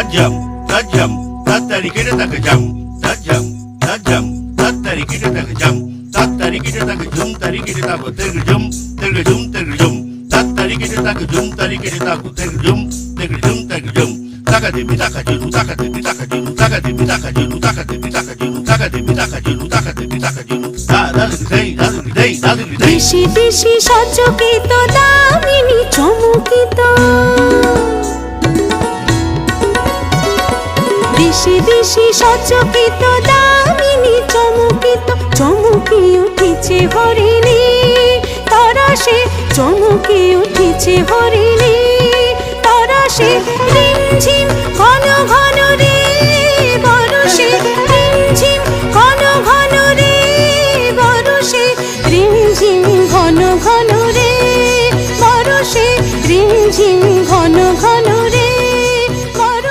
tajam, tajam, tatari kita takajam, tajam, tajam, tatari kita takajam, tatari kita takajum, tari kita taku tergejum, tergejum, tergejum, tatari kita takajum, tari kita taku tergejum, tergejum, tergejum, takademi takajulu, takademi takajulu, takademi takajulu, takademi takajulu, takademi takajulu, takademi takajulu, দেশি দেশি সচকিত দামিনী চমকিত দেশি দেশি সচকিত দামিনী চমকিত চমকি উঠেছে হরিণী তরসে চমকি উঠেছে হরিণী তরসে রিমঝিম